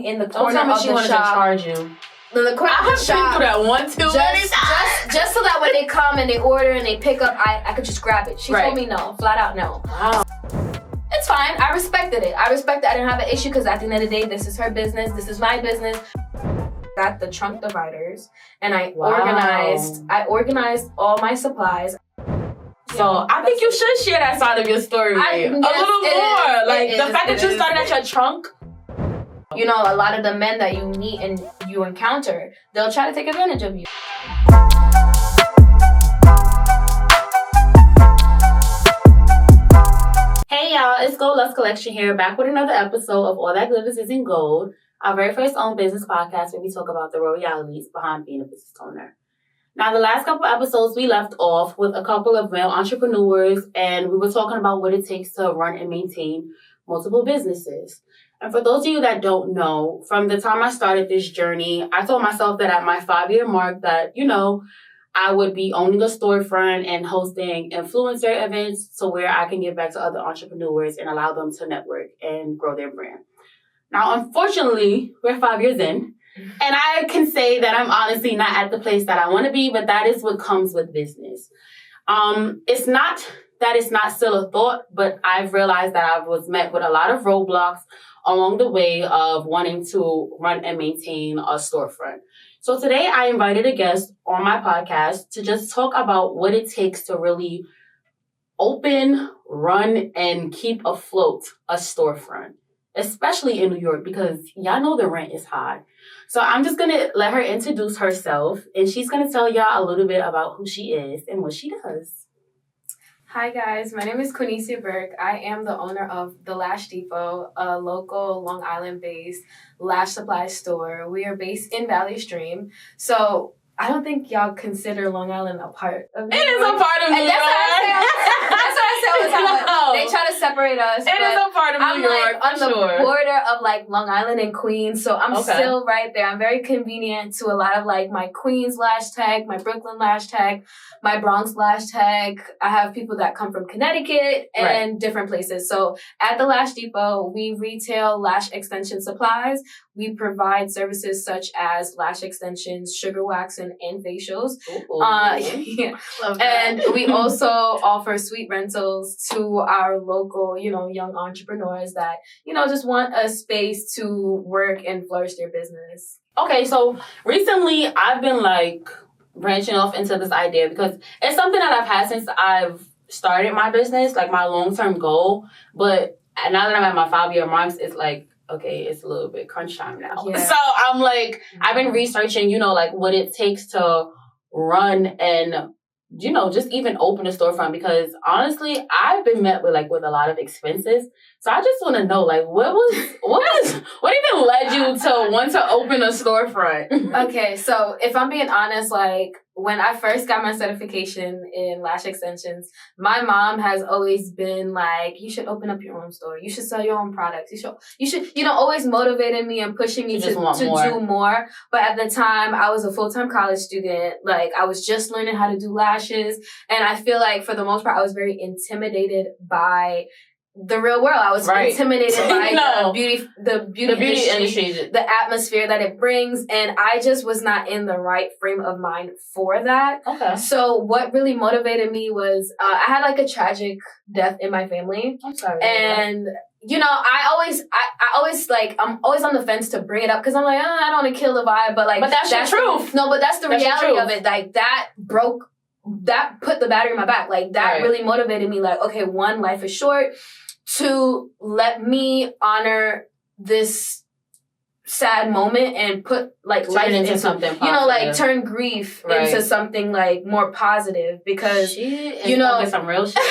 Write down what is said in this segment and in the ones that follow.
parking in the Don't corner tell me of she the wanted shop. to charge you. In the corner I of the have been shop. through that one too many times. Just so that when they come and they order and they pick up, I could just grab it. She Right. told me no, flat out no. Wow. It's fine. I respected it. I didn't have an issue because at the end of the day, this is her business. This is my business. Got the trunk dividers and I organized all my supplies. So I think you should share that side of your story a little more. Like the fact that you started at your trunk. You know, a lot of the men that you meet and you encounter, they'll try to take advantage of you. Hey y'all, it's Gold Lust Collection here, back with another episode of All That Glitters Isn't Gold, our very first own business podcast where we talk about the realities behind being a business owner. Now, the last couple episodes, we left off with a couple of male entrepreneurs, and we were talking about what it takes to run and maintain multiple businesses. And for those of you that don't know, from the time I started this journey, I told myself that at my 5-year mark that, I would be owning a storefront and hosting influencer events to where I can give back to other entrepreneurs and allow them to network and grow their brand. Now, unfortunately, we're 5 years in, and I can say that I'm honestly not at the place that I want to be, but that is what comes with business. It's not that it's not still a thought, but I've realized that I was met with a lot of roadblocks along the way of wanting to run and maintain a storefront. So today I invited a guest on my podcast to just talk about what it takes to really open, run, and keep afloat a storefront, especially in New York, because y'all know the rent is high. So I'm just going to let her introduce herself, and she's going to tell y'all a little bit about who she is and what she does. Hi guys, my name is Quinicia Burke. I am the owner of the Lash Depot, a local Long Island-based lash supply store. We are based in Valley Stream. So I don't think y'all consider Long Island a part of New York. It is a part of New York. That's what I say all the time. No. They try to separate us. It is a part of New York, on the border of Long Island and Queens, so I'm still right there. I'm very convenient to a lot of my Queens lash tag, my Brooklyn lash tag, my Bronx lash tag. I have people that come from Connecticut and different places. So at the Lash Depot, we retail lash extension supplies. We provide services such as lash extensions, sugar waxing, and facials. And we also offer suite rentals to our local, young entrepreneurs that, just want a space to work and flourish their business. Okay, so recently I've been branching off into this idea because it's something that I've had since I've started my business, my long-term goal. But now that I'm at my 5-year marks, it's okay, it's a little bit crunch time now. Yeah. So I'm I've been researching, what it takes to run and, just even open a storefront, because honestly, I've been met with a lot of expenses. So I just want to know, what even led you to want to open a storefront? Okay, so if I'm being honest, when I first got my certification in lash extensions, my mom has always been you should open up your own store. You should sell your own products. You should, always motivating me and pushing me to do more. But at the time, I was a full-time college student. I was just learning how to do lashes. And I feel for the most part, I was very intimidated by the real world. I was intimidated by the beauty industry, the atmosphere that it brings, and I just was not in the right frame of mind for that. Okay. So what really motivated me was I had a tragic death in my family. I'm sorry. And I'm always on the fence to bring it up because I'm I don't want to kill the vibe, but but that's the truth. No, but that's the reality of it. That put the battery in my back. That really motivated me. Okay, one, life is short. 2, let me honor this sad moment and put life into something positive. Turn grief into something more positive, because some real shit.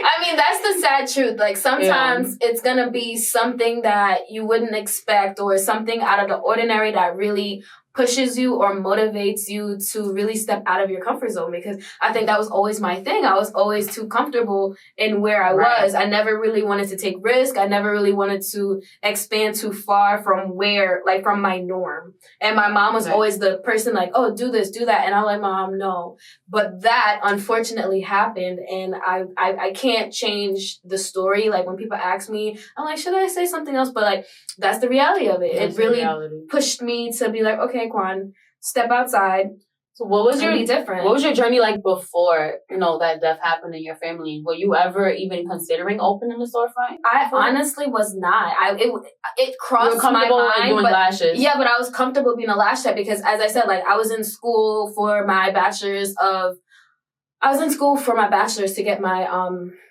I mean, that's the sad truth. Sometimes it's gonna be something that you wouldn't expect, or something out of the ordinary that really pushes you or motivates you to really step out of your comfort zone, because I think that was always my thing. I was always too comfortable in where I was. I never really wanted to take risk. I never really wanted to expand too far from from my norm. And my mom was always the person oh, do this, do that. And I'm Mom, no. But that unfortunately happened, and I can't can't change the story. Like when people ask me, I'm like, should I say something else? But like, that's the reality of it. It really pushed me to be like, okay, Quan, step outside. So what was be different? What was your journey like before, that death happened in your family? Were you ever even considering opening the storefront? I honestly was not. It crossed my mind. Doing lashes. Yeah, but I was comfortable being a lash tech because, as I said, like I was in school for my bachelor's to get my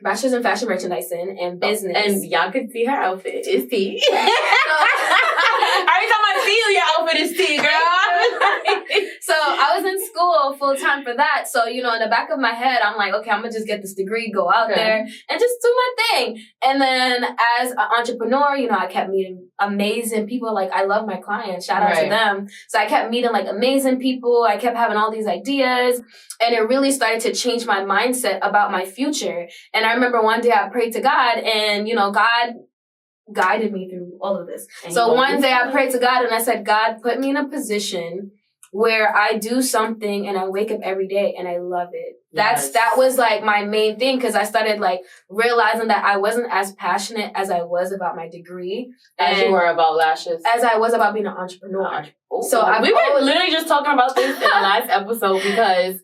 bachelor's in fashion merchandising and business. And y'all could see her outfit. It's tea. Every time I see you, your outfit is tea, girl. So I was in school full time for that. So, in the back of my head, I'm like, okay, I'm going to just get this degree, go out there and just do my thing. And then as an entrepreneur, I kept meeting amazing people. Like, I love my clients. Shout out to them. So I kept meeting like amazing people. I kept having all these ideas. And it really started to change my mindset about my future. And I remember one day I prayed to God and, God guided me through all of this. So one day I prayed to God and I said, God, put me in a position where I do something and I wake up every day and I love it. That was like my main thing because I started like realizing that I wasn't as passionate as I was about my degree. As you were about lashes. As I was about being an entrepreneur. So we were literally just talking about this in the last episode because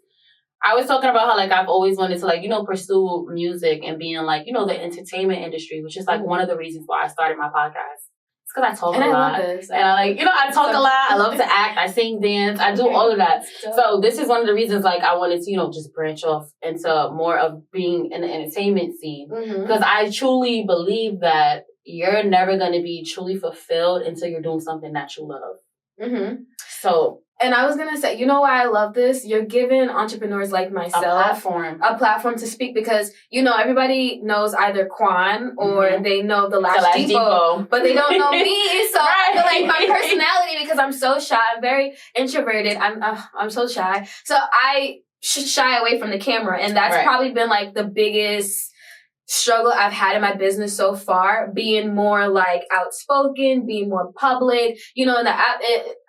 I was talking about how, like, I've always wanted to, pursue music and being, the entertainment industry, which is, one of the reasons why I started my podcast. It's because I talk a lot. I love this. And I talk a lot. I love to act. I sing, dance. I do all of that. So this is one of the reasons, I wanted to, just branch off into more of being in the entertainment scene. Because I truly believe that you're never going to be truly fulfilled until you're doing something that you love. So... And I was going to say, why I love this? You're giving entrepreneurs like myself a platform to speak because, everybody knows either Quan or they know the Lash Depot, but they don't know me. So I feel like my personality, because I'm so shy, I'm very introverted. I'm so shy. So I shy away from the camera. And that's probably been like the biggest struggle I've had in my business so far, being more like outspoken, being more public,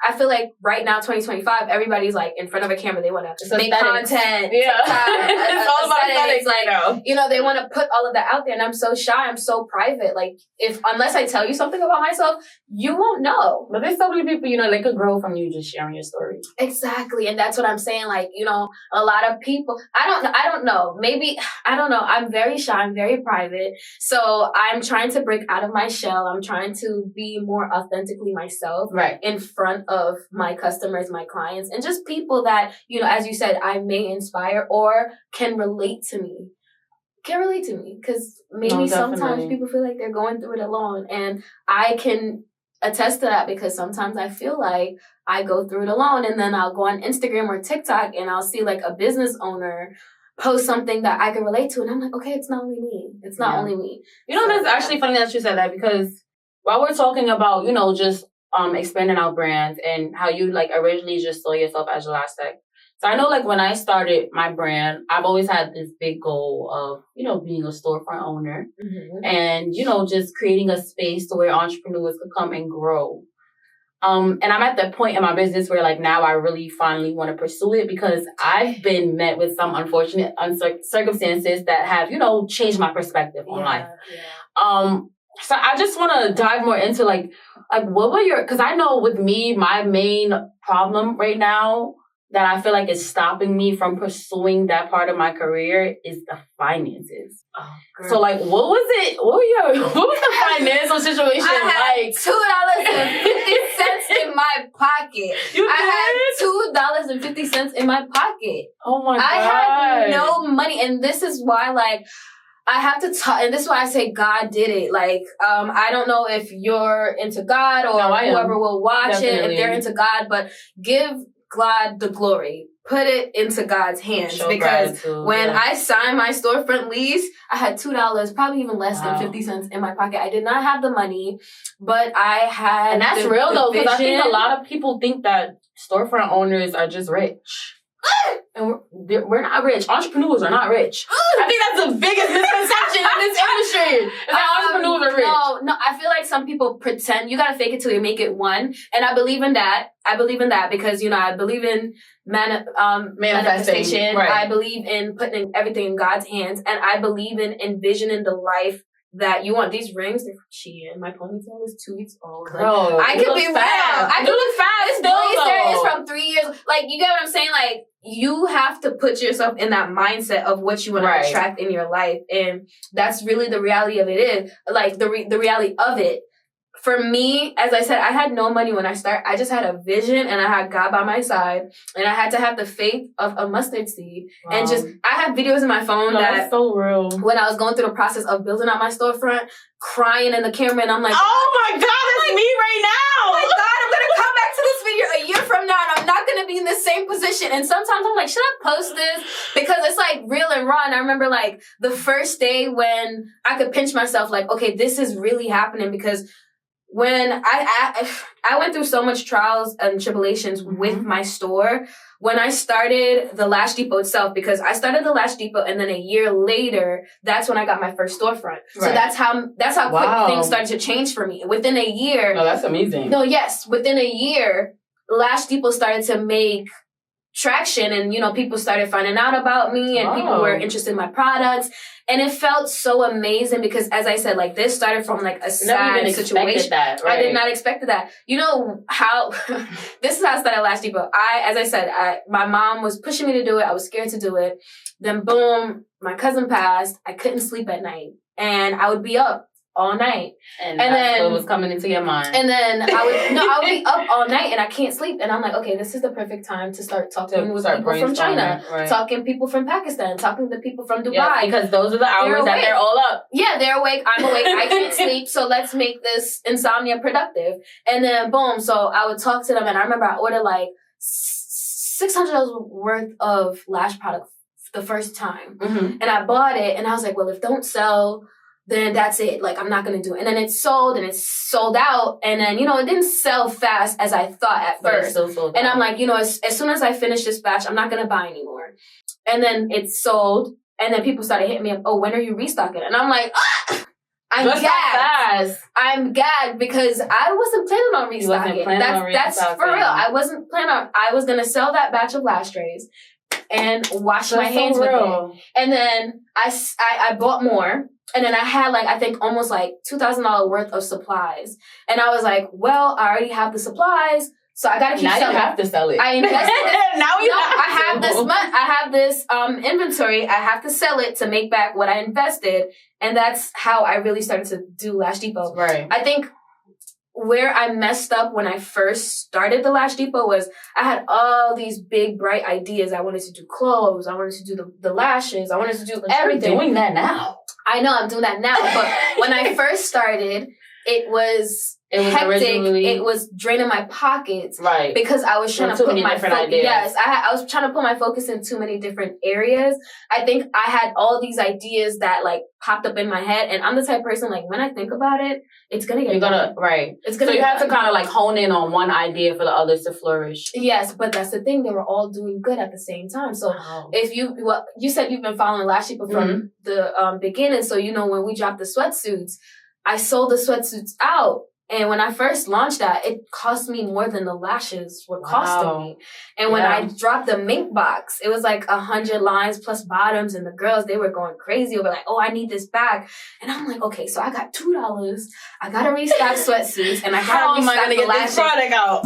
I feel like right now, 2025, everybody's like in front of a camera. They want to make content. Yeah. It's all about aesthetics. Like, they want to put all of that out there. And I'm so shy. I'm so private. Like, unless I tell you something about myself, you won't know. But there's so many people, they could grow from you just sharing your story. Exactly. And that's what I'm saying. Like, a lot of people, I don't know. Maybe, I don't know. I'm very shy. I'm very private. So I'm trying to break out of my shell. I'm trying to be more authentically myself in front of my customers, my clients, and just people that, as you said, I may inspire or can relate to me. Because maybe sometimes people feel like they're going through it alone. And I can attest to that because sometimes I feel like I go through it alone and then I'll go on Instagram or TikTok and I'll see like a business owner post something that I can relate to. And I'm like, okay, it's not only me. It's not only me. That's actually funny that you said that because while we're talking about, just expanding our brands and how you originally just saw yourself as a lash tech. So I know when I started my brand, I've always had this big goal of, being a storefront owner and, just creating a space to where entrepreneurs could come and grow. And I'm at that point in my business where now I really finally want to pursue it because I've been met with some unfortunate circumstances that have, changed my perspective on life. Yeah. So I just want to dive more into what were because I know with me, my main problem right now that I feel like is stopping me from pursuing that part of my career is the finances. Oh, girl. So what was it? What was the financial situation I had $2.50 in my pocket. I had $2.50 in my pocket. Oh my God. I had no money. And this is why I have to talk, and this is why I say God did it. I don't know if you're into God or whoever will watch it, if they're into God, but give God the glory. Put it into God's hands because when I signed my storefront lease, I had $2, probably even less than 50 cents in my pocket. I did not have the money, but I had. And that's real though, because I think a lot of people think that storefront owners are just rich. And we're not rich. Entrepreneurs are not rich. I think that's the biggest misconception in this industry. Is that entrepreneurs are rich. No, I feel like some people pretend. You gotta fake it till you make it one. And I believe in that. Because, I believe in manifestation. Right. I believe in putting everything in God's hands. And I believe in envisioning the life that you want. These rings, they're from Shein. My ponytail is 2 weeks old. Girl, I could be real. I could look fast. This blazer is from 3 years. Like, you get what I'm saying? Like, you have to put yourself in that mindset of what you want to attract in your life. And that's really the reality of it is. Like, the reality of it. For me, as I said, I had no money when I started. I just had a vision and I had God by my side. And I had to have the faith of a mustard seed. Wow. And I have videos in my phone that's so real. When I was going through the process of building out my storefront, crying in the camera, and I'm like, oh my God, that's me right now. Oh my God, I'm going to come back to this video a year from now and I'm not going to be in the same position. And sometimes I'm like, should I post this? Because it's like real and raw. And I remember like the first day when I could pinch myself like, okay, this is really happening, because when I went through so much trials and tribulations with my store, when I started the Lash Depot itself, because I started the Lash Depot and then a year later, that's when I got my first storefront. Right. So that's how quick things started to change for me. Within a year. No, that's amazing. No, yes. Within a year, Lash Depot started to make traction and, people started finding out about me and people were interested in my products. And it felt so amazing because, as I said, like this started from like a sad situation. That, right? I did not expect that. You know how, this is how I started Lash Depot. As I said, my mom was pushing me to do it. I was scared to do it. Then boom, my cousin passed. I couldn't sleep at night and I would be up all night. And that's what was coming into your mind. And then I would be up all night and I can't sleep. And I'm like, okay, this is the perfect time to start talking with people from China, talking people from Pakistan, talking to people from Dubai. Yeah, because those are the hours that they're all up. Yeah, they're awake. I'm awake. I can't sleep. So let's make this insomnia productive. And then boom. So I would talk to them. And I remember I ordered like $600 worth of lash product the first time. And I bought it and I was like, well, if don't sell, then that's it. Like, I'm not going to do it. And then it's sold and it's sold out. And then, it didn't sell fast as I thought at first. And I'm like, as soon as I finish this batch, I'm not going to buy anymore. And then it's sold. And then people started hitting me up. Oh, when are you restocking? And I'm like, I'm gagged. I'm gagged because I wasn't planning on restocking. That's for real. I wasn't planning on, I was going to sell that batch of lash trays and wash my hands with it. And then I bought more. And then I had I think almost $2,000 worth of supplies. And I was like, well, I already have the supplies. So I got to keep selling. Now you have to sell it. I invested it. Now you have to. I have this month. I have this inventory. I have to sell it to make back what I invested. And that's how I really started to do Lash Depot. Right. I think where I messed up when I first started the Lash Depot was I had all these big, bright ideas. I wanted to do clothes. I wanted to do the lashes. I wanted to do everything. You're doing that now. I know I'm doing that now, but when I first started, it was hectic. It was draining my pockets, right? Because I was trying to put my ideas. Yes, I was trying to put my focus in too many different areas. I think I had all these ideas that popped up in my head, and I'm the type of person when I think about it, it's gonna get done. Right. It's gonna. So you have to kind of hone in on one idea for the others to flourish. Yes, but that's the thing; they were all doing good at the same time. So if you said you've been following Lash Depot from the beginning, so when we dropped the sweatsuits, I sold the sweatsuits out. And when I first launched that, it cost me more than the lashes were costing me. And when I dropped the mink box, it was 100 lines plus bottoms. And the girls, they were going crazy over oh, I need this back. And I'm like, okay, so I got $2. I got to restock sweatsuits. And I got to restock the lashes. This product out?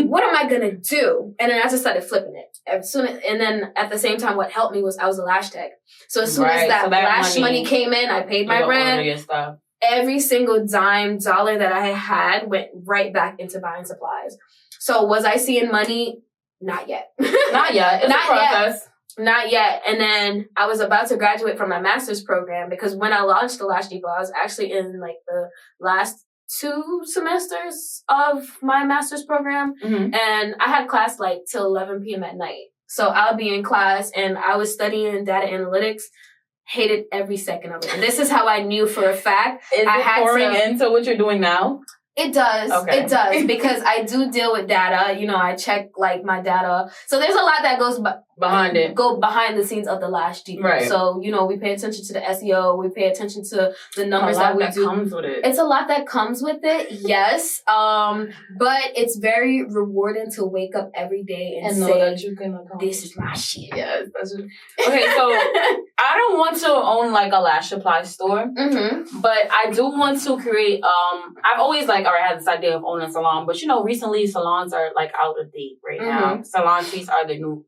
What am I going to do? And then I just started flipping it. And then at the same time, what helped me was I was a lash tech. So as soon as that lash money came in, I paid my rent. Every single dime, dollar that I had went right back into buying supplies. So was I seeing money? Not yet. Not yet. It's a process. Not yet. And then I was about to graduate from my master's program because when I launched the Lash Depot, I was actually in the last 2 semesters of my master's program. And I had class till 11 p.m. at night. So I'll be in class and I was studying data analytics. Hated every second of it. And this is how I knew for a fact. Is it pouring into what you're doing now? It does. Okay. It does because I do deal with data. You know, I check like my data. So there's a lot that goes behind it. Go behind the scenes of the Lash Depot. Right. So, you know, we pay attention to the SEO. We pay attention to the numbers that we do. Comes with it. It's a lot that comes with it. Yes. But it's very rewarding to wake up every day and know say, that you can accomplish. this is my shit. Yes. Okay. So I don't want to own like a lash supply store, but I do want to create. I've always like already had this idea of owning a salon, but you know, recently salons are like out of date right now. Salon suites are the new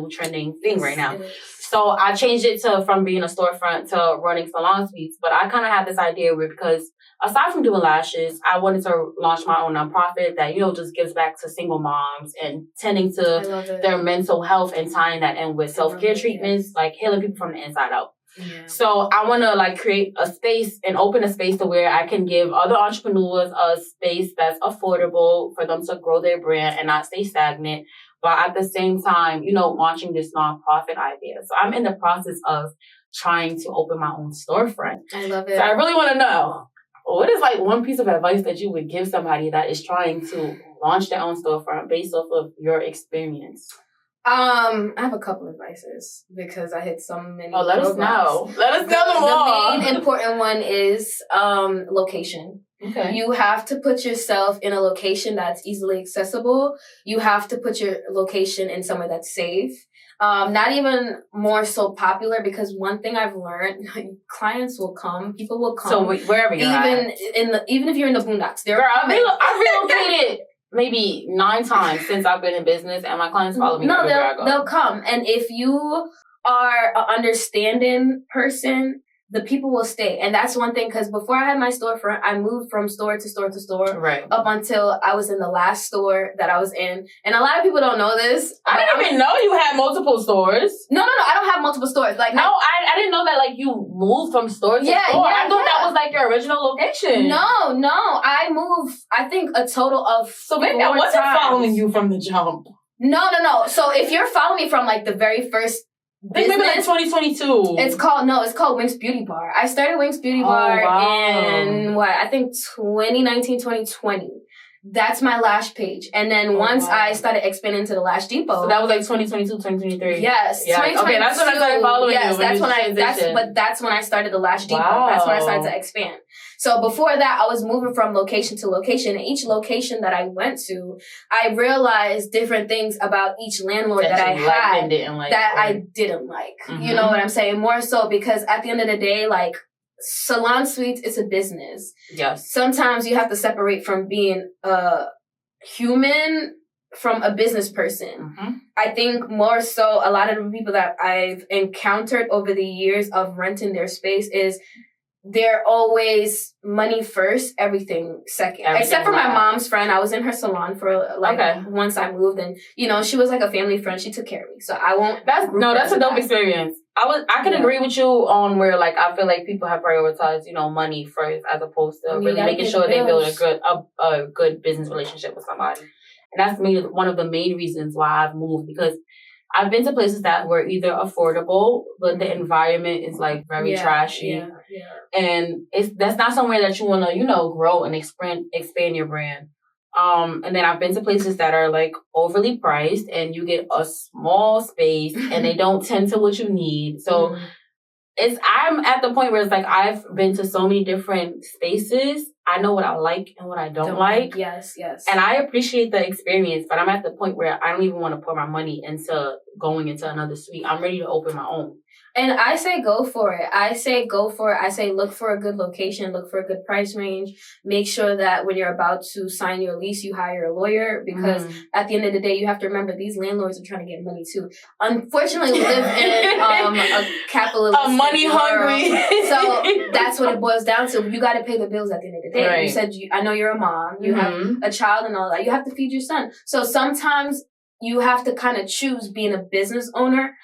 trending thing right now. So I changed it from being a storefront to running salon suites. But I kind of had this idea because aside from doing lashes, I wanted to launch my own nonprofit that, you know, just gives back to single moms and tending to their mental health and tying that in with self-care treatments, like healing people from the inside out. Yeah. So I want to like create a space and open a space to where I can give other entrepreneurs a space that's affordable for them to grow their brand and not stay stagnant. But at the same time, you know, launching this nonprofit idea. So I'm in the process of trying to open my own storefront. I love it. So I really want to know, what is like one piece of advice that you would give somebody that is trying to launch their own storefront based off of your experience? I have a couple of advices because I hit so many. Oh, let us know. Let us know them all. The main important one is location. Okay. You have to put yourself in a location that's easily accessible. You have to put your location in somewhere that's safe. Not even more so popular, because one thing I've learned, clients will come, people will come. So wherever you're at. Even if you're in the boondocks, they're coming. I relocated maybe 9 times since I've been in business, and my clients follow me. No, they'll come. And if you are an understanding person, the people will stay. And that's one thing, because before I had my storefront, I moved from store to store to store, right, up until I was in the last store that I was in. And a lot of people don't know this. I didn't even know you had multiple stores. No, I don't have multiple stores. Like, no, I didn't know that, like, you moved from store to store. I thought that was like your original location. No, I moved, I think, a total of So maybe I wasn't following you from the jump. No. So if you're following me from like the very first business, maybe like 2022. It's called Winks Beauty Bar. I started Winks Beauty Bar in I think 2019, 2020. That's my lash page. And then once I started expanding to the Lash Depot. So that was like 2022, 2023. Yes. Yeah. Okay, that's when I started following you. Yes, that's when I started the Lash Depot. Wow. That's when I started to expand. So before that, I was moving from location to location. And each location that I went to, I realized different things about each landlord that I had I didn't like. You know what I'm saying? More so because at the end of the day, like, salon suites, it's a business. Yes. Sometimes you have to separate from being a human from a business person. I think more so a lot of the people that I've encountered over the years of renting their space is they're always money first, everything second. Except for my mom's friend. I was in her salon for once I moved, and you know, she was like a family friend. She took care of me. So I won't. That's a dope experience. I can agree with you on where, like, I feel like people have prioritized, you know, money first as opposed to really making sure they build a good business relationship with somebody. And that's one of the main reasons why I've moved, because I've been to places that were either affordable, but the environment is like very trashy. And that's not somewhere that you want to, you know, grow and expand your brand. And then I've been to places that are like overly priced and you get a small space and they don't tend to what you need. So I'm at the point where it's like I've been to so many different spaces. I know what I like and what I don't like. Yes. And I appreciate the experience, but I'm at the point where I don't even want to put my money into going into another suite. I'm ready to open my own. And I say go for it. I say look for a good location, look for a good price range. Make sure that when you're about to sign your lease, you hire a lawyer, because at the end of the day, you have to remember these landlords are trying to get money too. Unfortunately, we live in a capitalist money hungry. So that's what it boils down to. You got to pay the bills at the end of the day. Right. You said, I know you're a mom, you have a child and all that. You have to feed your son. So sometimes you have to kind of choose being a business owner,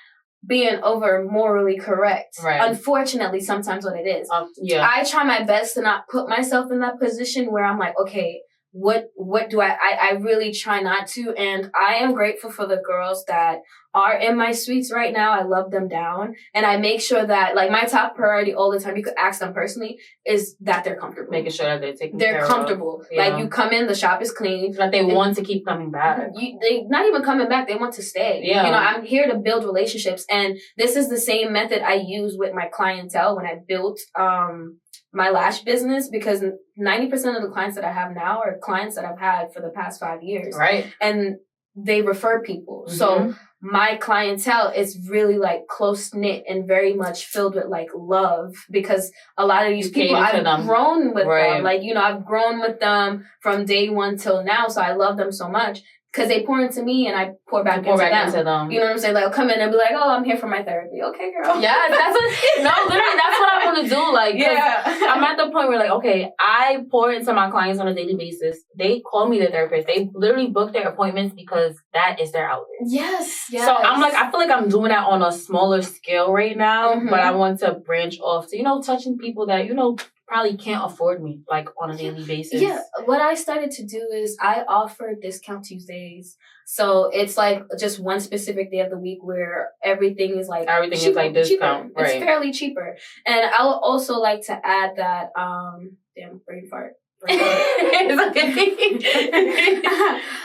being over morally correct. Right. Unfortunately, sometimes what it is. I try my best to not put myself in that position where I'm like, okay, what do I really try not to. And I am grateful for the girls that are in my suites right now. I love them down. And I make sure that, like, my top priority all the time, you could ask them personally, is that they're comfortable. Making sure that they're comfortable. Yeah. Like, you come in, the shop is clean. That they want to keep coming back. They not even coming back, they want to stay. Yeah. You know, I'm here to build relationships. And this is the same method I use with my clientele when I built my lash business, because 90% of the clients that I have now are clients that I've had for the past 5 years. Right. And they refer people. Mm-hmm. So my clientele is really like close knit and very much filled with like love, because a lot of these people I've grown with them. Like, you know, I've grown with them from day one till now. So I love them so much. Because they pour into me and I pour back into them. You know what I'm saying? Like, I'll come in and be like, oh, I'm here for my therapy. Okay, girl. Yeah, literally, that's what I want to do. Like, yeah. I'm at the point where, like, okay, I pour into my clients on a daily basis. They call me their therapist. They literally book their appointments because that is their outlet. Yes. So I'm like, I feel like I'm doing that on a smaller scale right now, but I want to branch off to, you know, touching people that, you know, probably can't afford me, like, on a daily basis. Yeah, what I started to do is I offer discount Tuesdays. So it's like just one specific day of the week where everything is like discount. Cheaper. Right. It's fairly cheaper. And I would also like to add that brain fart. But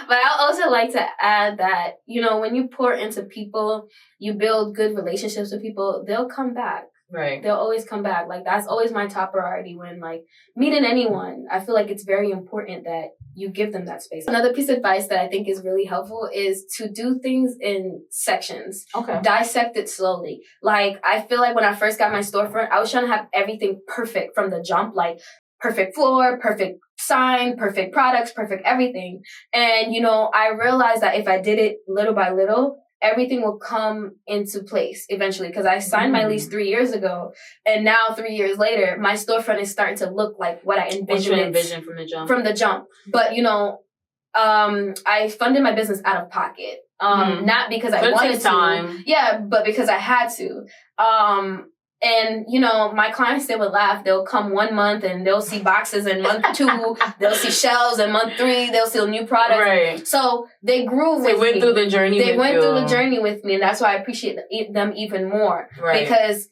I also like to add that, you know, when you pour into people, you build good relationships with people, they'll come back. Right. They'll always come back. Like, that's always my top priority when, like, meeting anyone. I feel like it's very important that you give them that space. Another piece of advice that I think is really helpful is to do things in sections. Okay. Dissect it slowly. Like, I feel like when I first got my storefront, I was trying to have everything perfect from the jump. Like, perfect floor, perfect sign, perfect products, perfect everything. And, you know, I realized that if I did it little by little, everything will come into place eventually, because I signed my lease 3 years ago, and now 3 years later, my storefront is starting to look like what I envisioned from the jump. But, you know, I funded my business out of pocket, not because I wanted to. Yeah, but because I had to. And, you know, my clients, they would laugh. They'll come 1 month and they'll see boxes in month 2. They'll see shelves in month 3. They'll see new products. Right. So they grew with me. They went through the journey with me. And that's why I appreciate them even more. Right. Because,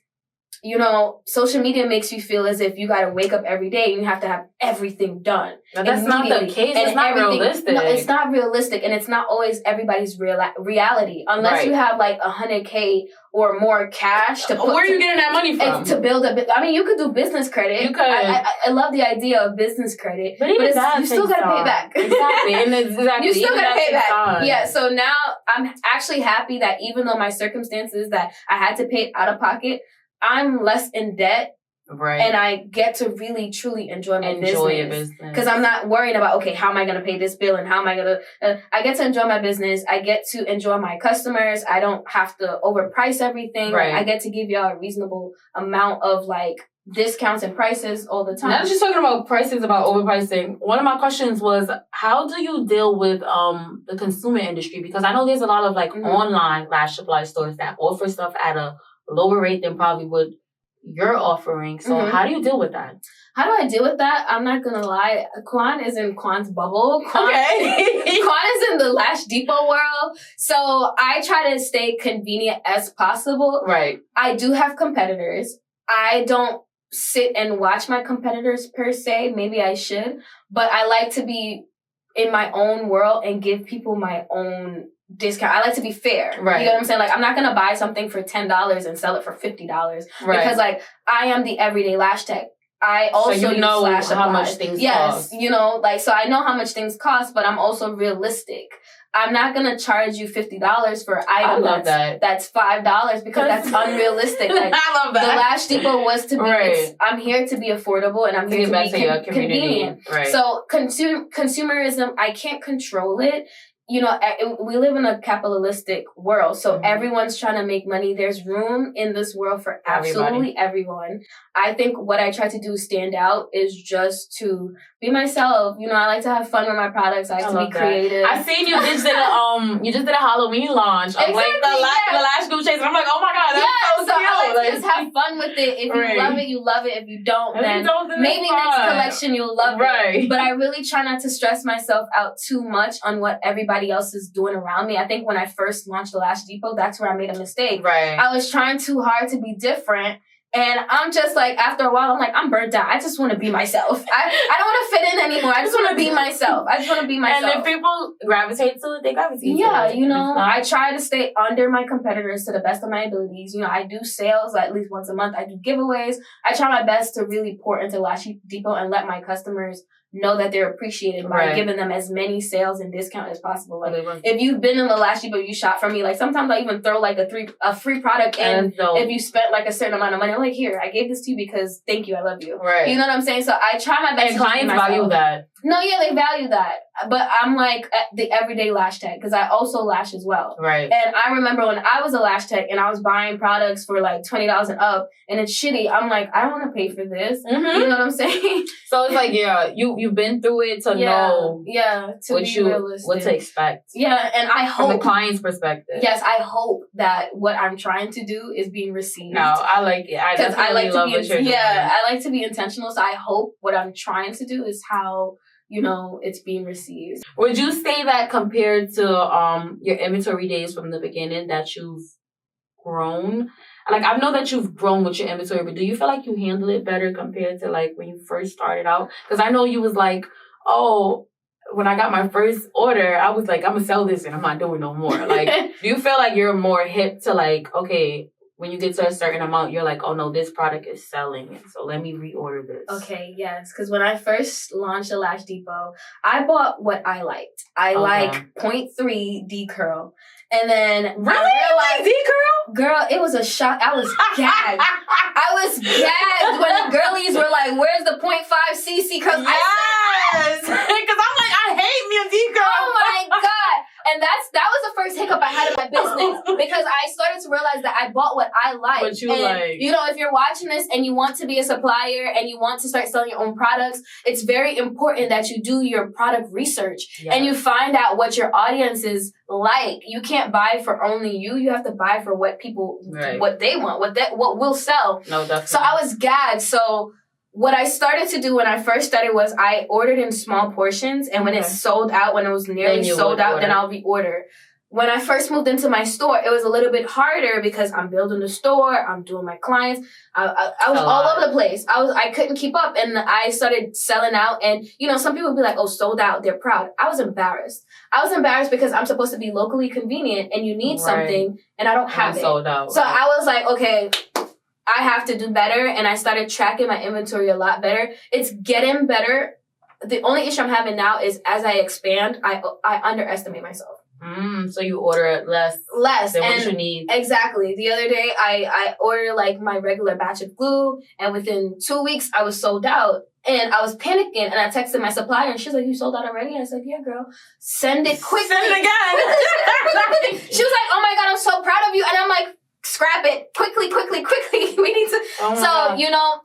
you know, social media makes you feel as if you got to wake up every day and you have to have everything done. Now, that's not the case. It's not realistic. No, it's not realistic. And it's not always everybody's reality. Unless you have like $100K or more cash to put. Where are you getting that money from? To build I mean, you could do business credit. You could. I love the idea of business credit. But even that you still got to pay back. Exactly. And you still got to pay back. Yeah. So now I'm actually happy that even though my circumstances that I had to pay out of pocket, I'm less in debt. Right. And I get to really, truly enjoy my business. Because I'm not worrying about, okay, how am I going to pay this bill and how am I going to... I get to enjoy my business. I get to enjoy my customers. I don't have to overprice everything. Right. I get to give y'all a reasonable amount of, like, discounts and prices all the time. Not just talking about prices, about overpricing. One of my questions was, how do you deal with the consumer industry? Because I know there's a lot of, like, online lash supply stores that offer stuff at a lower rate than probably would you're offering. So how do you deal with that? How do I deal with that? I'm not gonna lie. Quan is in Quan's bubble. Quan is in the Lash Depot world. So I try to stay convenient as possible. Right. I do have competitors. I don't sit and watch my competitors per se. Maybe I should. But I like to be in my own world and give people my own discount. I like to be fair. Right. You know what I'm saying? Like, I'm not going to buy something for $10 and sell it for $50. Right. Because, like, I am the everyday lash tech. I also so you know use how much things cost. Yes, you know, like, so I know how much things cost, but I'm also realistic. I'm not going to charge you $50 for an item that's $5 because that's unrealistic. Like, I love that. The Lash Depot was to be, I'm here to be affordable and I'm here to be convenient. Right. So consumerism, I can't control it. we live in a capitalistic world, so everyone's trying to make money. There's room in this world for absolutely everyone. I think what I try to do stand out is just to be myself. I like to have fun with my products. I like to be creative. I seen you just did a Halloween launch of like the Lash Group Chase. I'm like, oh my God, that's so cute. I like to just have fun with it. If you love it, you love it. If you don't, then maybe next collection you'll love it. But I really try not to stress myself out too much on what everybody else is doing around me. I think when I first launched the Lash Depot, that's where I made a mistake. Right. I was trying too hard to be different. And I'm just like, after a while, I'm like, I'm burnt out. I just want to be myself. I don't want to fit in anymore. I just want to be myself. And if people gravitate to it, they gravitate to it. Yeah, I try to stay under my competitors to the best of my abilities. I do sales at least once a month. I do giveaways. I try my best to really pour into Lash Depot and let my customers know that they're appreciated by giving them as many sales and discount as possible. Like, if you've been in the Lash Depot, you shop from me. Like, sometimes I even throw like a free product in if you spent like a certain amount of money. I'm like, here, I gave this to you because thank you, I love you. Right. You know what I'm saying? So I try my best. And clients value that. No, yeah, they value that. But I'm like the everyday lash tech because I also lash as well. Right. And I remember when I was a lash tech and I was buying products for like $20 and up and it's shitty. I'm like, I don't want to pay for this. Mm-hmm. You know what I'm saying? So it's like, you've been through it to know what to expect. Yeah, and I hope from the client's perspective. Yes, I hope that what I'm trying to do is being received. No, I like it. I definitely love what you're doing. I like to be intentional. So I hope what I'm trying to do is how it's being received. Would you say that compared to your inventory days from the beginning that you've grown? Like, I know that you've grown with your inventory, but do you feel like you handle it better compared to like when you first started out? Because I know you was like, oh, when I got my first order, I was like, I'm gonna sell this and I'm not doing no more. Like, do you feel like you're more hip to like, okay, when you get to a certain amount, you're like, oh no, this product is selling, so let me reorder this. Okay, yes, because when I first launched the Lash Depot, I bought what I liked. I like 0.3 D curl, and then really, D curl, girl, it was a shock. I was gagged. I was gagged when the girlies were like, "Where's the 0.5 cc?" Because because I'm like, I hate me a D curl. Oh my god. And that was the first hiccup I had in my business because I started to realize that I bought what I like. What you like. If you're watching this and you want to be a supplier and you want to start selling your own products, it's very important that you do your product research and you find out what your audience is like. You can't buy for only you. You have to buy for what people, what they want, what will sell. No, definitely. So I was gagged. So what I started to do when I first started was I ordered in small portions, and when it sold out, when it was nearly sold out, then I'll reorder. When I first moved into my store, it was a little bit harder because I'm building the store, I'm doing my clients. I was all over the place. I couldn't keep up, and I started selling out. And some people would be like, "Oh, sold out." They're proud. I was embarrassed. I was embarrassed because I'm supposed to be locally convenient, and you need something, and I don't have it. Sold out. So I was like, okay, I have to do better, and I started tracking my inventory a lot better. It's getting better. The only issue I'm having now is as I expand, I underestimate myself. So you order less than what you need. Exactly. The other day, I ordered like my regular batch of glue, and within 2 weeks, I was sold out. And I was panicking, and I texted my supplier, and she's like, "You sold out already?" I said, "Yeah, girl. Send it quickly." Send it again. She was like, "Oh my God, I'm so proud of you." And I'm like, scrap it quickly. We need to.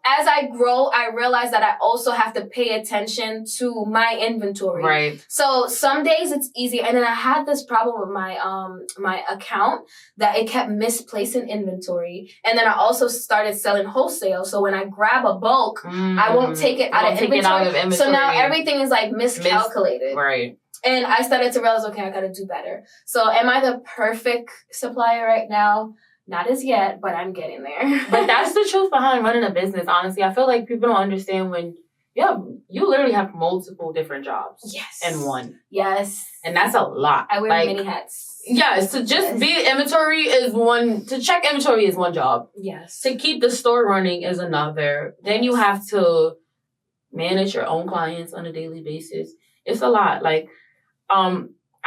As I grow, I realize that I also have to pay attention to my inventory. Right. So some days it's easy. And then I had this problem with my account that it kept misplacing inventory. And then I also started selling wholesale. So when I grab a bulk, I won't take it out of inventory. So now everything is like miscalculated. Right. And I started to realize, okay, I got to do better. So am I the perfect supplier right now? Not as yet, but I'm getting there. But that's the truth behind running a business, honestly. I feel like people don't understand when, you literally have multiple different jobs. Yes. In one. Yes. And that's a lot. I wear many hats. Yes. To just be inventory is one, to check inventory is one job. Yes. To keep the store running is another. Then you have to manage your own clients on a daily basis. It's a lot. Like,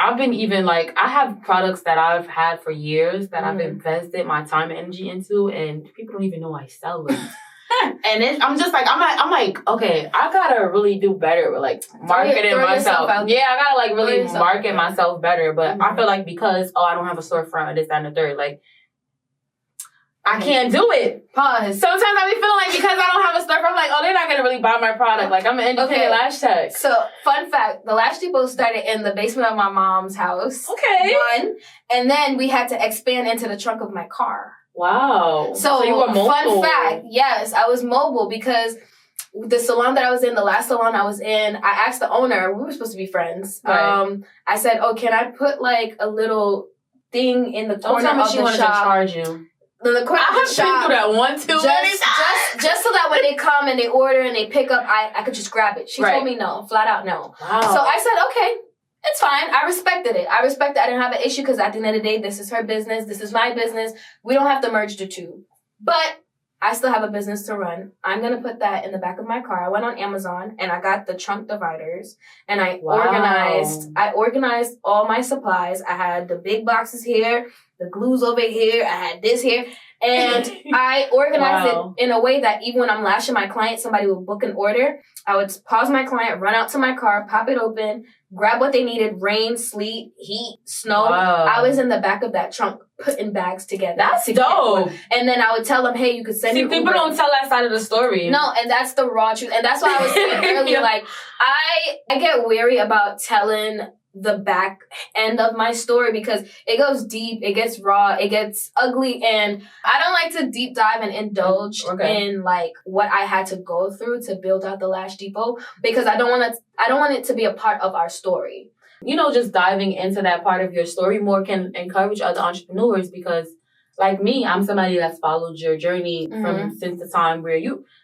I've been even like, I have products that I've had for years that I've invested my time and energy into, and people don't even know I sell them. And then I'm like, okay, I gotta really do better with like marketing myself. Yeah, I gotta like really market myself better. But I feel like because I don't have a storefront, this, that, and the third, like I can't do it. Pause. Sometimes I be feeling like because I don't have a storefront, I'm like, oh, they're not gonna really buy my product. Like I'm an independent lash tech. So fun fact, the Lash Depot started in the basement of my mom's house. Okay. And then we had to expand into the trunk of my car. Wow. So you were mobile. Fun fact, yes, I was mobile because the salon that I was in, the last salon I was in, I asked the owner, we were supposed to be friends. Right. I said, oh, can I put like a little thing in the corner of the shop? She wanted to charge you. In the corner of the shop. I've been through that one too many times. Just so that when they come and they order and they pick up, I could just grab it. She told me no, flat out no. Wow. So I said, okay. It's fine. I respected it. I didn't have an issue because at the end of the day, this is her business. This is my business. We don't have to merge the two. But I still have a business to run. I'm going to put that in the back of my car. I went on Amazon and I got the trunk dividers and I organized all my supplies. I had the big boxes here, the glues over here. I had this here. And I organized it in a way that even when I'm lashing my client, somebody would book an order. I would pause my client, run out to my car, pop it open, grab what they needed, rain, sleet, heat, snow. Wow. I was in the back of that trunk putting bags together. That's dope. And then I would tell them, hey, you could send me people Uber. Don't tell that side of the story. No, and that's the raw truth. And that's why I was saying earlier, like, I get weary about telling the back end of my story because it goes deep, it gets raw, it gets ugly, and I don't like to deep dive and indulge in like what I had to go through to build out the Lash Depot because I don't want it to be a part of our story. You know, just diving into that part of your story more can encourage other entrepreneurs because like me, I'm somebody that's followed your journey from since the time where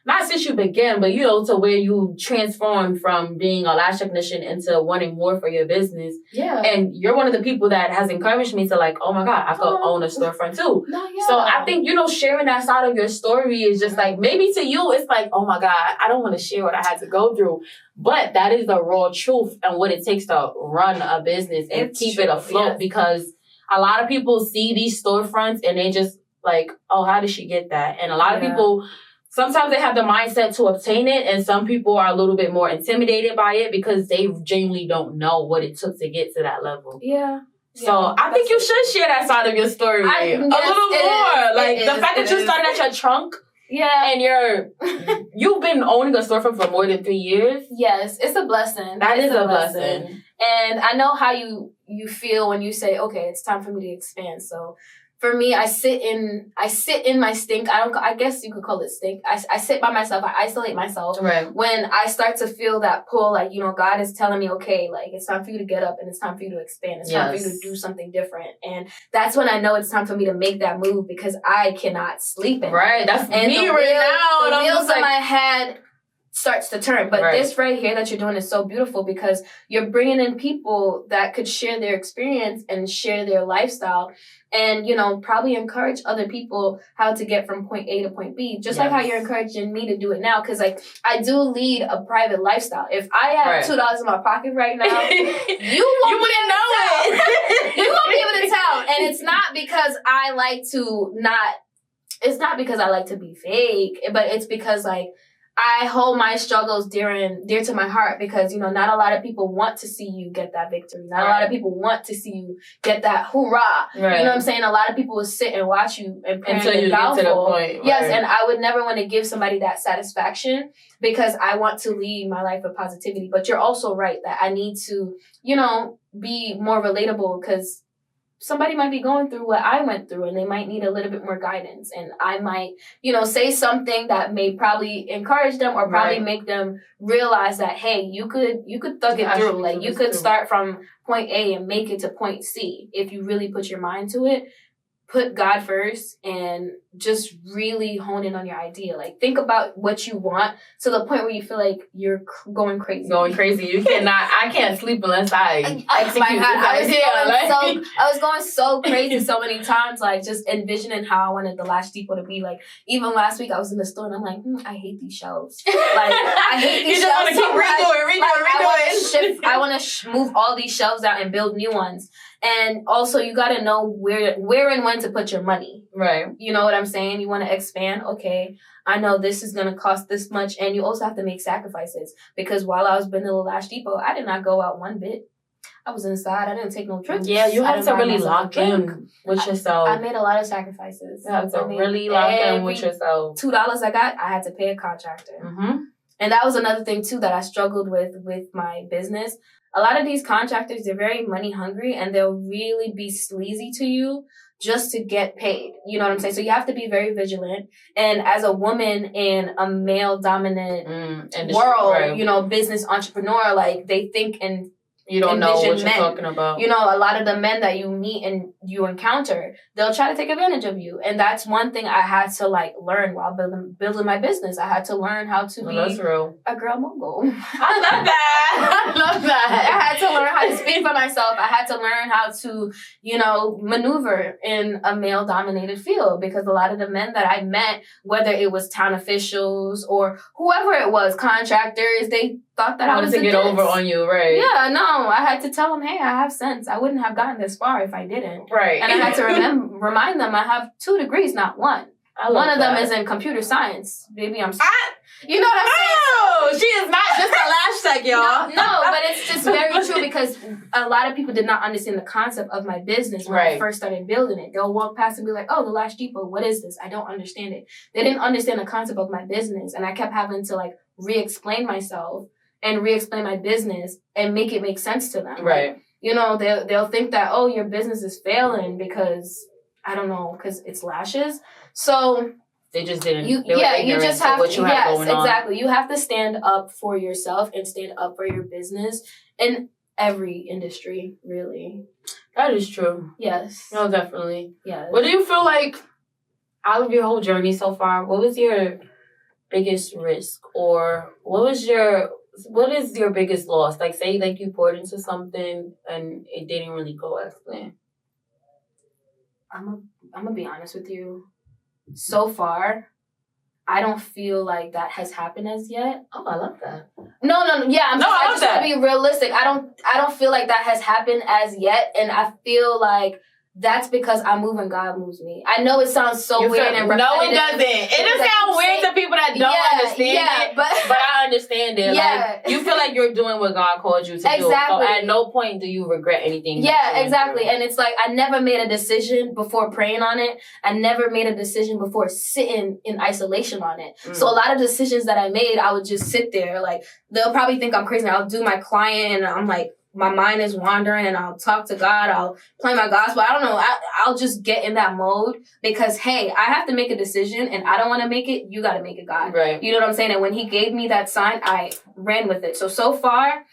not since you began, but to where you transformed from being a lash technician into wanting more for your business. Yeah. And you're one of the people that has encouraged me to like, oh my God, I could own a storefront too. No, yeah. So I think, sharing that side of your story is just like, maybe to you, it's like, oh my God, I don't want to share what I had to go through. But that is the raw truth and what it takes to run a business and keep it afloat because a lot of people see these storefronts and they just like, oh, how did she get that? And a lot of people, sometimes they have the mindset to obtain it. And some people are a little bit more intimidated by it because they genuinely don't know what it took to get to that level. Yeah. So I think you should share that side of your story a little more. Like the fact that you started at your trunk. Yeah. And you've been owning a storefront for more than 3 years. Yes. It's a blessing. That is a blessing. And I know how you feel when you say, okay, it's time for me to expand. So for me, I sit in my stink. I guess you could call it stink. I sit by myself. I isolate myself. Right. When I start to feel that pull, like, God is telling me, okay, like it's time for you to get up and it's time for you to expand. It's time for you to do something different. And that's when I know it's time for me to make that move because I cannot sleep in. Right. That's me right now. The wheels in my head starts to turn. But this right here that you're doing is so beautiful because you're bringing in people that could share their experience and share their lifestyle and, probably encourage other people how to get from point A to point B, just like how you're encouraging me to do it now. Because, like, I do lead a private lifestyle. If I have $2 in my pocket right now, you wouldn't know it. You won't be able to tell. And it's not because I like to be fake, but it's because, like, I hold my struggles dear to my heart because, not a lot of people want to see you get that victory. Not a lot of people want to see you get that hoorah. Right. You know what I'm saying? A lot of people will sit and watch you and until you get to the point. Yes, and I would never want to give somebody that satisfaction because I want to lead my life with positivity. But you're also right that I need to, be more relatable because somebody might be going through what I went through and they might need a little bit more guidance. And I might, say something that may probably encourage them or probably make them realize that, hey, you could thug it through. Like you could start from point A and make it to point C if you really put your mind to it. Put God first and just really hone in on your idea. Like think about what you want to the point where you feel like you're going crazy. You cannot. I can't sleep unless I execute my God, I was going so crazy so many times. Like just envisioning how I wanted the Lash Depot to be. Like even last week I was in the store and I'm like, I hate these shelves. Like I hate these shelves. You just want to keep redoing. I want to move all these shelves out and build new ones. And also, you got to know where and when to put your money. Right. You know what I'm saying? You want to expand? Okay. I know this is going to cost this much. And you also have to make sacrifices, because while I was building the Lash Depot, I did not go out one bit. I was inside. I didn't take no trips. Yeah, you had to really lock in with yourself. I made a lot of sacrifices. You had to really lock in with yourself. $2 I got, I had to pay a contractor. Mm-hmm. And that was another thing, too, that I struggled with my business. A lot of these contractors, they're very money hungry, and they'll really be sleazy to you just to get paid. You know what I'm saying? So you have to be very vigilant. And as a woman in a male dominant world, right, business entrepreneur, like, they think and you don't know what you're talking about. A lot of the men that you meet and you encounter, they'll try to take advantage of you. And that's one thing I had to learn while building my business. I had to learn how to be a girl mogul. I love that. I had to learn how to speak for myself. I had to learn how to, maneuver in a male dominated field, because a lot of the men that I met, whether it was town officials or whoever it was, contractors, they thought that I was to get over on you, right? Yeah, no, I had to tell them, hey, I have sense. I wouldn't have gotten this far if I didn't. Right. And I had to remind them I have 2 degrees, not 1. One of them is in computer science. Baby, I'm sorry. You know what I'm saying? Oh, she is not just a lash tech, y'all. No, but it's just very true, because a lot of people did not understand the concept of my business when I first started building it. They'll walk past and be like, oh, the Lash Depot, what is this? I don't understand it. They didn't understand the concept of my business, and I kept having to re-explain myself and re-explain my business and make it make sense to them. Right. They'll think that, oh, your business is failing because, I don't know, because it's lashes. So they just didn't. You just have to. Yes, exactly. You have to stand up for yourself and stand up for your business in every industry, really. That is true. Yes. No, definitely. Yes. What do you feel like out of your whole journey so far? What was your biggest risk, or what is your biggest loss? Say you poured into something and it didn't really go as planned. I'm gonna be honest with you. So far, I don't feel like that has happened as yet. Oh, I love that. No, yeah, I just want to be realistic. I don't feel like that has happened as yet, and I feel like that's because I move and God moves me. I know it sounds so weird and repetitive. No, it doesn't. It just sounds weird to people that don't understand it. But I understand it. Yeah. You feel like you're doing what God called you to do. So at no point do you regret anything. Yeah, exactly. And it's I never made a decision before praying on it. I never made a decision before sitting in isolation on it. So a lot of decisions that I made, I would just sit there. They'll probably think I'm crazy. I'll do my client and I'm my mind is wandering, and I'll talk to God. I'll play my gospel. I don't know. I'll just get in that mode because, hey, I have to make a decision, and I don't want to make it. You got to make it, God. Right. You know what I'm saying? And when he gave me that sign, I ran with it. So far,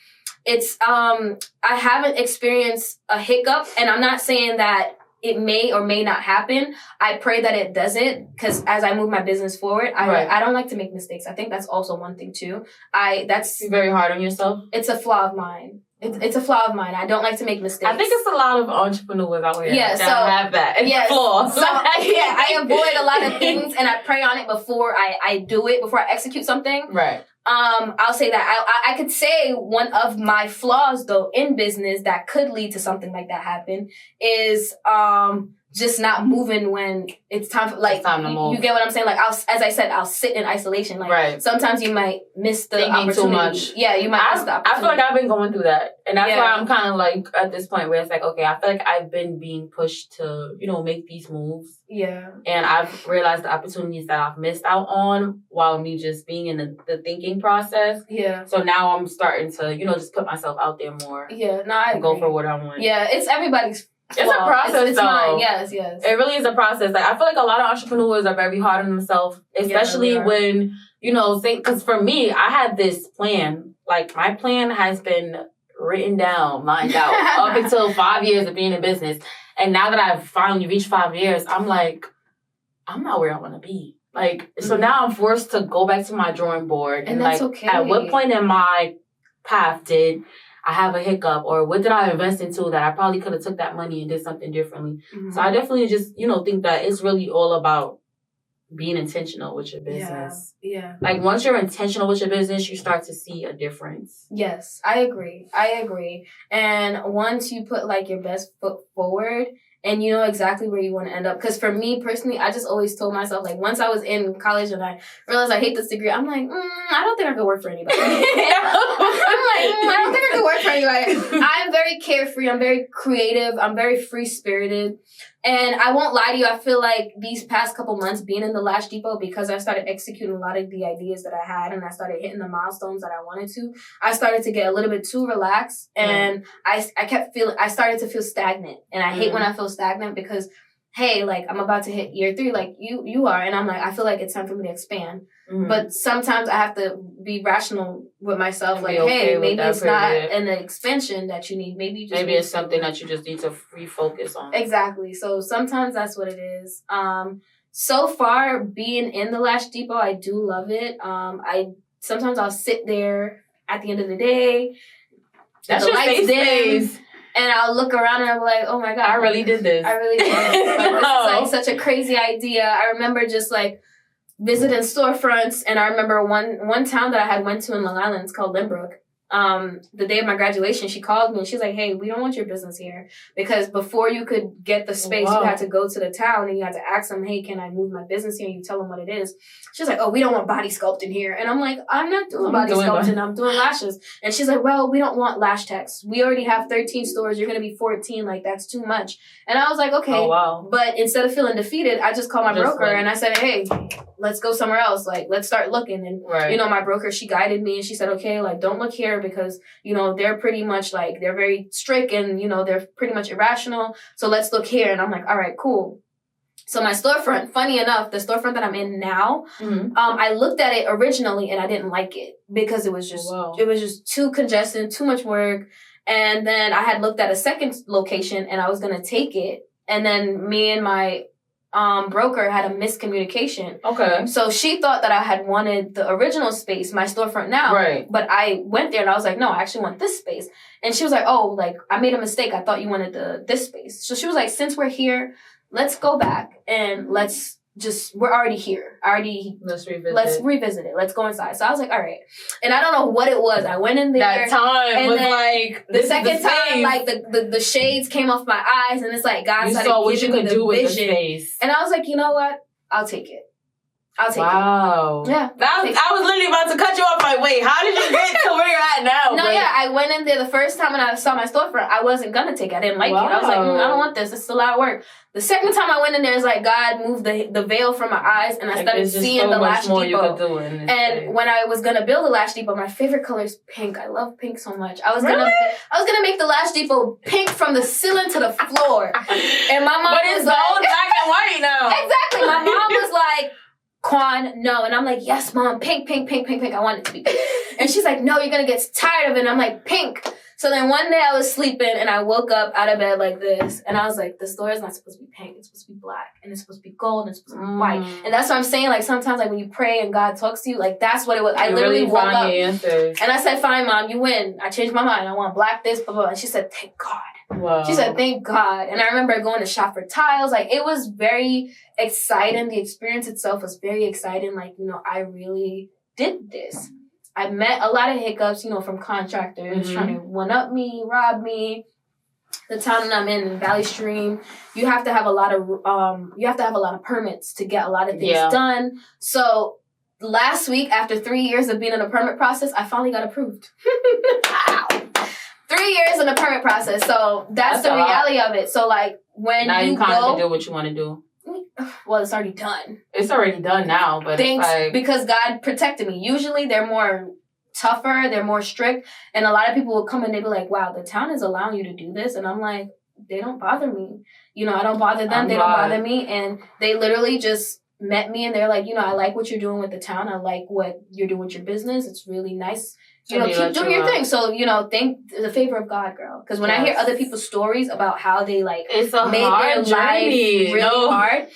it's, I haven't experienced a hiccup, and I'm not saying that it may or may not happen. I pray that it doesn't, because as I move my business forward, I don't like to make mistakes. I think that's also one thing too. You're very hard on yourself. It's a flaw of mine. It's a flaw of mine. I don't like to make mistakes. I think it's a lot of entrepreneurs out here that have that. It's flaw. So I avoid a lot of things, and I pray on it before I do it, before I execute something. Right. I'll say that I could say one of my flaws though in business that could lead to something like that happen is just not moving when it's time for it's time to move. You get what I'm saying? I'll sit in isolation. Sometimes you might miss the thinking opportunity. Too much. Yeah, you might miss the opportunity. I feel like I've been going through that, and that's why I'm kind of at this point where it's okay, I feel like I've been being pushed to make these moves. Yeah, and I've realized the opportunities that I've missed out on while me just being in the thinking process. Yeah. So now I'm starting to just put myself out there more. Yeah. No, I agree. Go for what I want. Yeah, it's everybody's. It's a process, it's though. Mine. Yes. It really is a process. I feel like a lot of entrepreneurs are very hard on themselves, especially when, because for me, I had this plan. My plan has been written down, lined out, up until 5 years of being in business. And now that I've finally reached 5 years, I'm I'm not where I want to be. So now I'm forced to go back to my drawing board. And that's okay. At what point in my path did I have a hiccup, or what did I invest into that I probably could have took that money and did something differently? Mm-hmm. So I definitely just, think that it's really all about being intentional with your business. Yeah. Once you're intentional with your business, you start to see a difference. Yes, I agree. And once you put your best foot forward and you know exactly where you want to end up. Because for me personally, I just always told myself, like, once I was in college and I realized I hate this degree, I'm like, I don't think I could work for anybody. I'm like, I don't think I could work for anybody. I'm very carefree. I'm very creative. I'm very free-spirited. And I won't lie to you, I feel like these past couple months being in the Lash Depot, because I started executing a lot of the ideas that I had and I started hitting the milestones that I wanted to, I started to get a little bit too relaxed, and I started to feel stagnant. And I hate when I feel stagnant because, hey, like, I'm about to hit year 3 like you are, and I'm like, I feel like it's time for me to expand. But sometimes I have to be rational with myself, like, hey, maybe it's not an expansion that you need. Maybe it's something that you just need to refocus on. Exactly. So sometimes that's what it is. So far, being in the Lash Depot, I do love it. Sometimes I'll sit there at the end of the day. That's your safe space. And I'll look around and I'll be like, oh my God. I really did this. Like, this is like such a crazy idea. I remember just like visiting storefronts, and I remember one town that I had went to in Long Island. It's called Limbrook. The day of my graduation, she called me and she's like, hey, we don't want your business here, because before you could get the space, you had to go to the town and you had to ask them, hey, can I move my business here? And you tell them what it is. She's like, oh, we don't want body sculpting here. And I'm like, I'm not doing body sculpting. I'm doing lashes. And she's like, well, we don't want lash techs. We already have 13 stores. You're going to be 14. Like, that's too much. And I was like, okay. Oh, wow. But instead of feeling defeated, I just called my broker and I said, hey, let's go somewhere else. Like, let's start looking. And, you know, my broker, she guided me and she said, okay, like, don't look here because, you know, they're pretty much like, they're very strict and, you know, they're pretty much irrational. So let's look here. And I'm like, all right, cool. So my storefront, funny enough, the storefront that I'm in now, I looked at it originally and I didn't like it because it was just too congested, too much work. And then I had looked at a second location and I was going to take it. And then me and my broker had a miscommunication. Okay. So she thought that I had wanted the original space, my storefront now. Right. But I went there and I was like, no, I actually want this space. And she was like, oh, like, I made a mistake. I thought you wanted this space. So she was like, since we're here, let's go back and we're already here. Let's revisit it. Let's go inside. So I was like, all right. And I don't know what it was. I went in there. That time and was like, the second time, like the shades came off my eyes and it's like God started giving me the vision. And I was like, you know what? I'll take it. Wow. Yeah. I was literally about to cut you off. Like, wait, how did you get to where you're at now? No, yeah. I went in there the first time and I saw my storefront. I wasn't going to take it. I didn't like it. I was like, I don't want this. It's a lot of work. The second time I went in there, it's like God moved the veil from my eyes and I started seeing the Lash Depot. And when I was going to build the Lash Depot, my favorite color is pink. I love pink so much. I was gonna make the Lash Depot pink from the ceiling to the floor. And my mom was like, all black and white now. Exactly. My mom was like, Quan, no. And I'm like, yes, Mom, pink. I want it to be pink. And she's like, no, you're going to get tired of it. And I'm like, pink. So then one day I was sleeping and I woke up out of bed like this. And I was like, the store is not supposed to be pink. It's supposed to be black. And it's supposed to be gold. And it's supposed to be white. And that's what I'm saying. Like, sometimes, like, when you pray and God talks to you, like, that's what it was. I literally woke up. And I said, fine, Mom, you win. I changed my mind. I want black this, blah, blah. And she said, thank God. Wow. She said, thank God. And I remember going to shop for tiles. Like, it was very exciting. The experience itself was very exciting. Like, you know, I really did this. I met a lot of hiccups, you know, from contractors trying to one-up me, rob me. The town that I'm in Valley Stream, you have to have a lot of permits to get a lot of things done. So last week, after 3 years of being in a permit process, I finally got approved. Wow. 3 years in the permit process. So that's the reality of it. So, like, when now you kind of do what you want to do. Well, it's already done. It's already done now, but thanks, it's like, because God protected me. Usually they're more tougher, they're more strict, and a lot of people will come and they'll be like, wow, the town is allowing you to do this. And I'm like, they don't bother me. You know, I don't bother them. They don't bother me. And they literally just met me and they're like, you know, I like what you're doing with the town. I like what you're doing with your business. It's really nice. You know, keep doing your thing. So, you know, thank the favor of God, girl. Because when I hear other people's stories about how they, like, made their life really hard,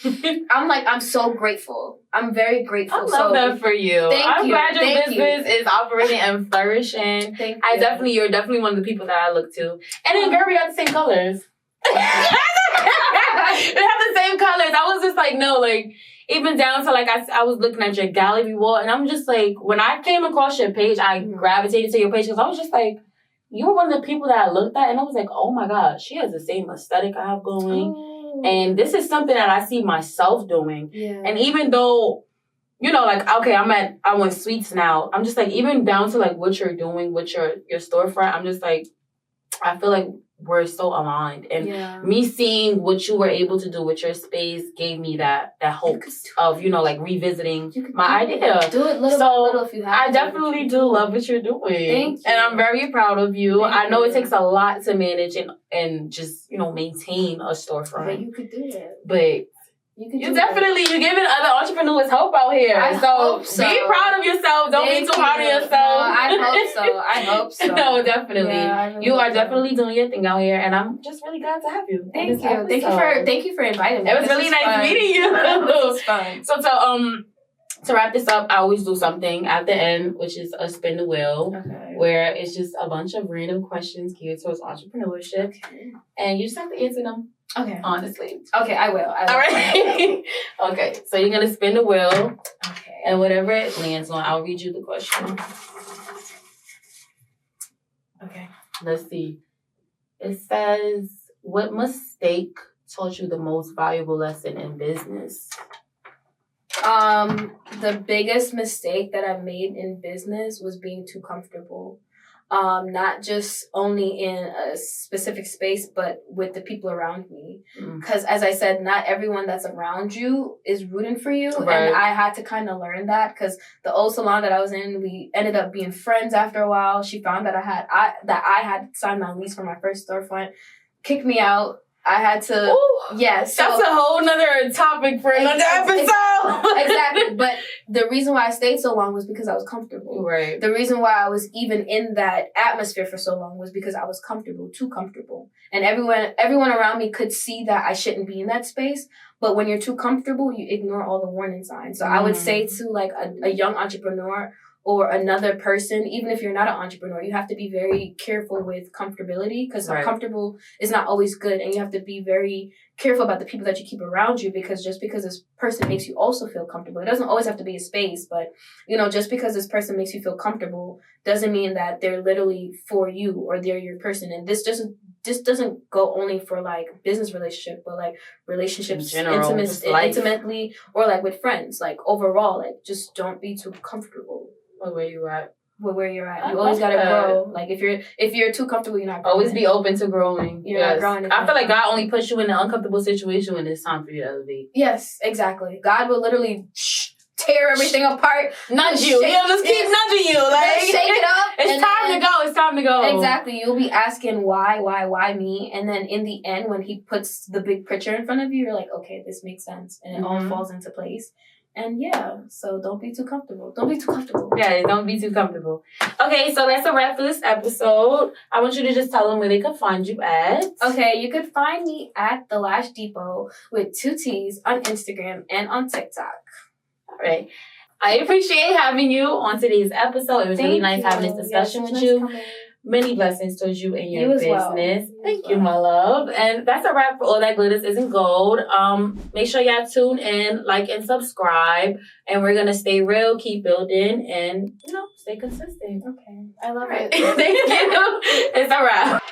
I'm like, I'm so grateful. I'm very grateful. I love that for you. I'm glad your business is operating and flourishing. You're definitely one of the people that I look to. And then, girl, we got the same colors. We have the same colors. I was just like, no, like, even down to, like, I was looking at your gallery wall, and I'm just like, when I came across your page, I gravitated to your page, because I was just like, you were one of the people that I looked at, and I was like, oh my God, she has the same aesthetic I have going. And this is something that I see myself doing. Yeah. And even though, you know, like, okay, I want sweets now. I'm just like, even down to like what you're doing with your storefront, I'm just like, I feel like we're so aligned. And me seeing what you were able to do with your space gave me that hope of, you know, like revisiting my idea. Do it little by little if you have I definitely do love what you're doing. Thank you. And I'm very proud of you. Thank I know you. it takes a lot to manage and just, you know, maintain a storefront. But you could do it. But you're giving other entrepreneurs hope out here. I hope so. Be proud of yourself. Don't be too hard on yourself. No, I hope so. No, definitely. Yeah, you are definitely doing your thing out here, and I'm just really glad to have you. Thank you for inviting me. It was really nice meeting you. This was fun. So to wrap this up, I always do something at the end, which is a spin the wheel, where it's just a bunch of random questions geared towards entrepreneurship, and you just have to answer them. Okay. Honestly. Okay, I will. All right. Okay, so you're going to spin the wheel. Okay. And whatever it lands on, I'll read you the question. Okay. Let's see. It says, what mistake taught you the most valuable lesson in business? The biggest mistake that I made in business was being too comfortable. Not just only in a specific space, but with the people around me. Because as I said, not everyone that's around you is rooting for you. Right. And I had to kind of learn that because the old salon that I was in, we ended up being friends after a while. She found that I had signed my lease for my first storefront, kicked me out. I had to, yes. So, that's a whole nother topic for another episode. Exactly. But the reason why I stayed so long was because I was comfortable. Right. The reason why I was even in that atmosphere for so long was because I was comfortable, too comfortable. And everyone around me could see that I shouldn't be in that space. But when you're too comfortable, you ignore all the warning signs. So I would say to like a young entrepreneur or another person, even if you're not an entrepreneur, you have to be very careful with comfortability because comfortable is not always good. And you have to be very careful about the people that you keep around you because just because this person makes you also feel comfortable, it doesn't always have to be a space, but, you know, just because this person makes you feel comfortable doesn't mean that they're literally for you or they're your person. And this doesn't go only for like business relationship, but like relationships intimately or like with friends, like overall, like just don't be too comfortable. Where you at? Where you're at. You always gotta grow. Like if you're too comfortable, you're not growing. Always be open to growing. You're not growing. I feel like God only puts you in an uncomfortable situation when it's time for you to elevate. Yes, exactly. God will literally tear everything apart. Nudge you. He'll just keep nudging you. Like shake it up. It's time to go. It's time to go. Exactly. You'll be asking why me? And then in the end, when he puts the big picture in front of you, you're like, okay, this makes sense. And it all falls into place. And so don't be too comfortable. Yeah, don't be too comfortable. Okay, so that's a wrap for this episode. I want you to just tell them where they can find you at. Okay, you could find me at the Lash Depot with 2 T's on Instagram and on TikTok. All right. I appreciate having you on today's episode. It was really nice having this discussion with you. Many blessings towards you and your business. Well. Thank you, my love. And that's a wrap for All That Glitters Isn't Gold. Make sure y'all tune in, like, and subscribe. And we're going to stay real, keep building, and, stay consistent. Okay. I love it. Thank you. It's a wrap.